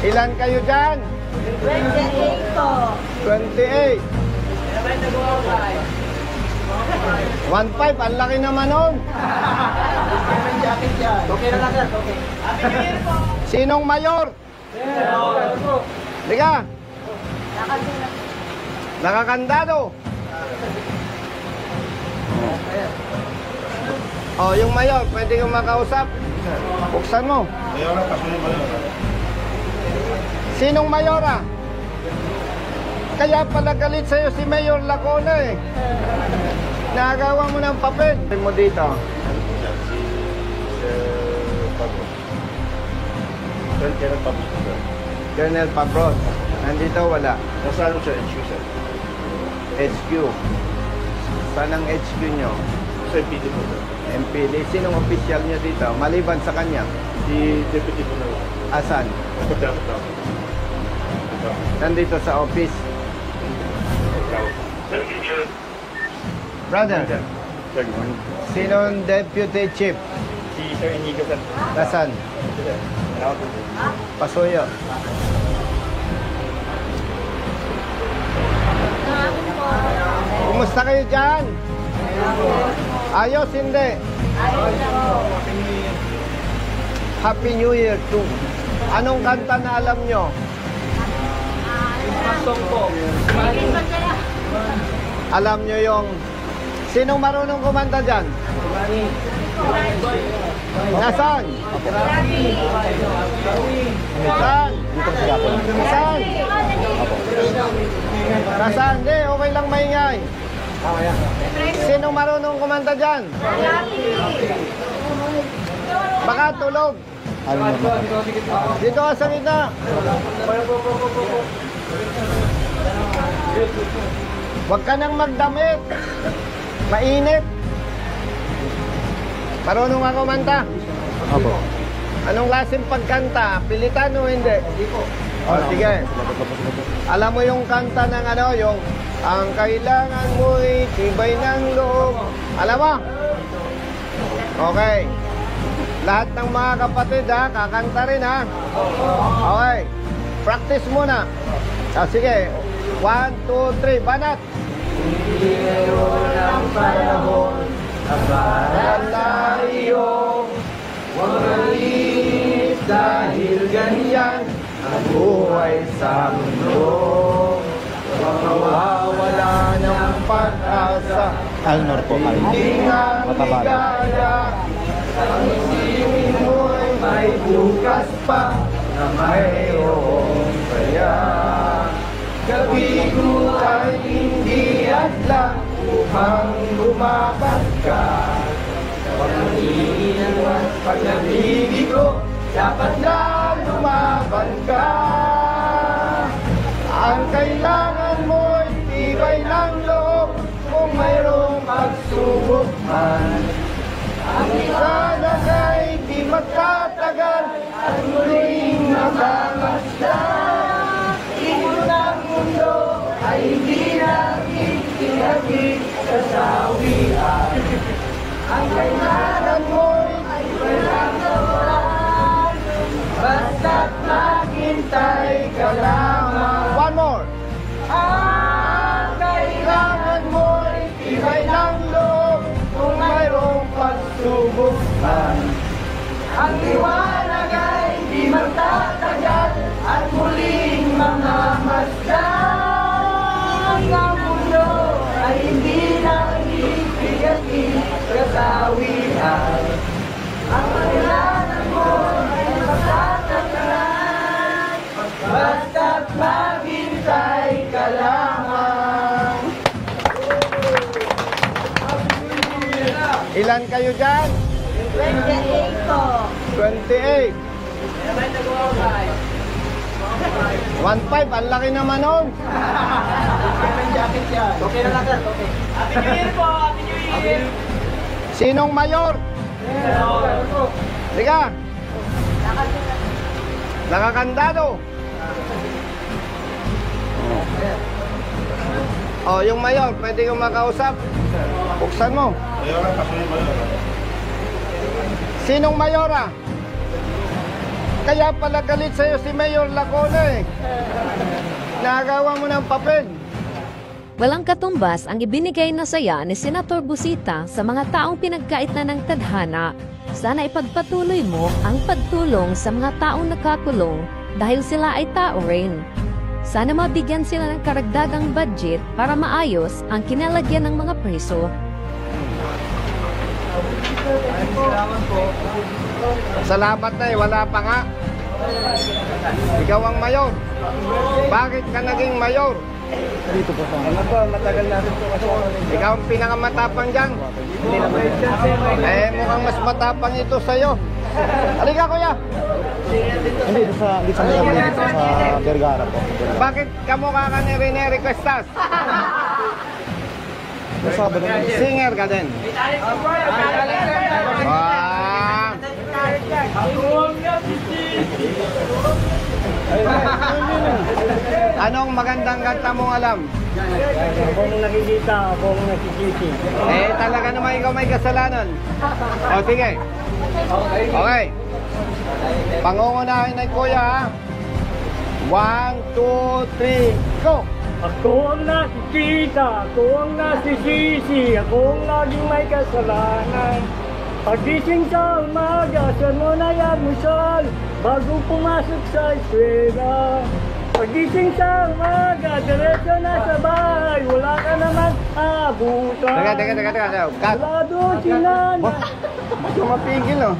Ilan kayo dyan? 28 po. 28. 1.5, ang laki naman nun. Okay na lang, sir. Okay. Sinong mayor? Liga. Nakakandado. Oh, yung mayor, pwede kong makausap. Buksan mo. Sinong mayora? Kaya pala galit sa'yo si Mayor Lacona eh. Nagawa mo ng papel. Mo dito. Colonel Pabros. Nandito wala. Nasaan mo siya? HQ, sir? HQ. Saan ang HQ nyo? Sa MPD po, sir. MPD. Sinong official nyo dito? Maliban sa kanya. Si Deputy po na. Asan? Pagdapat ako. Nandito sa office. Brother, sinong deputy chief? Si Sir Inigo, sir. Nasaan? Pasuyo. Kumusta kayo dyan? Ayos, hindi? Happy New Year too. Anong kanta na alam nyo? Alam nyo yung... Sinong marunong kumanta dyan? Nasaan? Nasaan? Nasaan? Nasaan? Hindi, okay lang maingay. Sinong marunong kumanta dyan? Baka tulog. Dito ka sa gitna. Huwag ka nang magdamit. Mainit. Marunong ka kumanta? Opo. Anong klaseng pagkanta? Pilitan o hindi? O, sige. Alam mo yung kanta ng ano, yung ang kailangan mo'y tibay ng loob. Alam mo? Okay. Lahat ng mga kapatid ha, kakanta rin ha. Okay. Practice muna. Sige. 1, 2, 3. Banat. Hindi ngayon ang panahon na para tayo magalit dahil ganyan ang buhay sa mundo. Mawawala ng pag-asa. Alnor po, Alnor. Hindi nga ligaya. Ang isipin mo'y may bukas pa na mayroong saya. Gabi ko ay hindi adlang upang lumaban ka. Pag-iinan at pag-nabibig ko, dapat na lumaban ka. Ang kailangan mo'y tibay ng loob kung mayroong pagsubok man. Ang isalang ay di magtatagal at muling mamamasdan. Ito ng mundo ay hindi natin tinagig kasawian. Ang kailangan mo'y tibay ng loob, basta't maghintay ka lamang. One more. Ang kailangan mo'y tibay ng loob kung mayroong pagsubok man. Ang liwanag ay di magtatagal at muling mamamasdan. Ang mundo ay hindi nagbibigatin kasawian. Ang kailangan mo ay magtatagal, basta't maghintay ka lamang. Ilan kayo dyan? 28 po. 28. 1.5, ang laki naman nun. Okay na lang, sir. Okay. Happy New Year po. Happy New Year. Sinong mayor? Liga. Nakakandado. Oh, yung mayor, pwede kong makausap. Buksan mo. Sinong mayora? Kaya pala galit sa'yo si Mayor Lacona eh. Nagawa mo ng papel. Walang katumbas ang ibinigay na saya ni Senator Busita sa mga taong pinagkait na ng tadhana. Sana ipagpatuloy mo ang pagtulong sa mga taong nakakulong dahil sila ay tao rin. Sana mabigyan sila ng karagdagang budget para maayos ang kinalagyan ng mga preso. Salamat na eh, wala pa nga. Ikaw ang mayor. Bakit ka naging mayor? Dito po sa ano po, matagal na rin po kasi ako. Ikaw ang pinakamatapang dyan. Eh, mukhang mas matapang ito sa'yo. Halika, kuya. Hindi, di sa Miami, dito sa Vergara po. Bakit kamukha ka ni Rene Requestas? Nasaba na yun. Singer ka din. Ah. Anong magandang kanta mong alam? Kung nakikita, kung nakikiti. Eh, talaga naman ikaw may kasalanan. O, sige. Okay. Pangungunahin na kuya, ha? 1, 2, 3, go! Ako ang nakikita, ako ang nasisisi, ako ang laging may kasalanan. Pagising sa umaga, saan mo na almusal, bago pumasok sa eskwela. Pagising sa umaga, diretso na sa bahay, wala ka naman abutan. Teka. Cut. Wala doon si Nana. Ba't ka mapigil, oh?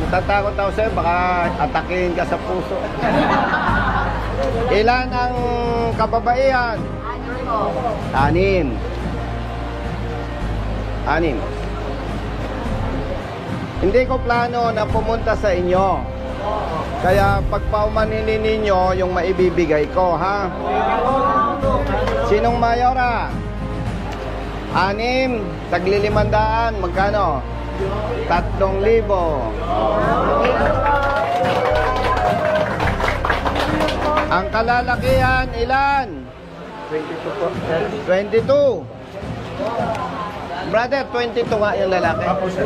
Natatakot ako sa'yo, baka atakin ka sa puso. Ilan ang kababaihan? 6. 6. Hindi ko plano na pumunta sa inyo. Kaya pagpaumaninin ninyo yung maibibigay ko, ha? Sinong mayora? 6, tagli 500, magkano? 3,000. Ang kalalakihan, ilan? 22 po. 22. Brother, 22 nga yung lalaki. Apo, sir.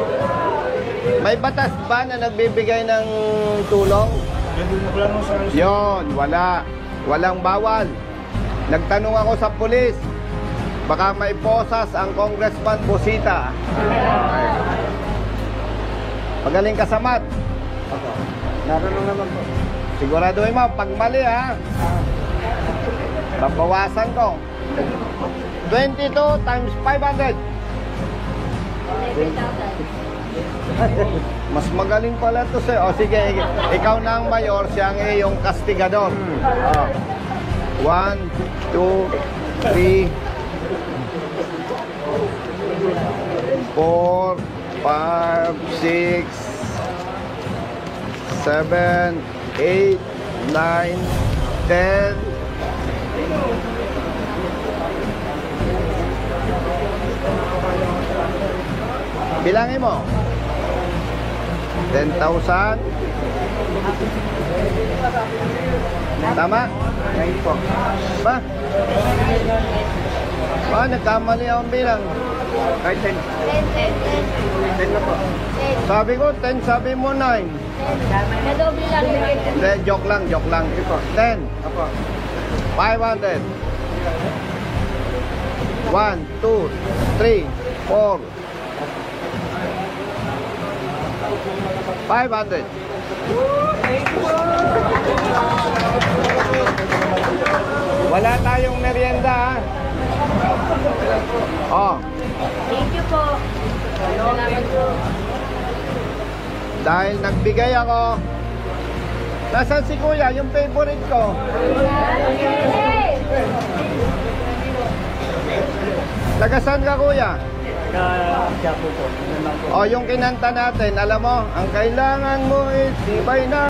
May batas ba na nagbibigay ng tulong? Hindi mo plano sa Yon, wala. Walang bawal. Nagtanong ako sa pulis. Baka may posas ang Congressman Busita. Magaling ka sa math. Naroon naman po. Siguraduhin mo, pag mali ha, babawasan ko. 22 times 500. Mas magaling pala to sir. O sige, ikaw na ang mayor, siya ang iyong kastigador. 1, 2, 3, 4, 5, 6, 7, 8, 9, 10. Bilangin mo. 10,000. Tama? Ngayon po. Ba? Ba, nagkamali akong bilang. Kahit 10. 10 na po. Sabi ko 10, sabi mo 9. Nadoble lang. Hindi, joke lang. 10. Apo. 500. 1, 2, 3, 4. 500. Wala tayong merienda, ha? Oh, Thank you po. Salamat po. dahil nagbigay ako. Nasaan si Kuya? Yung favorite ko. Taga saan ka, Kuya? Siya po po. O, yung kinanta natin, alam mo, ang kailangan mo is tibay na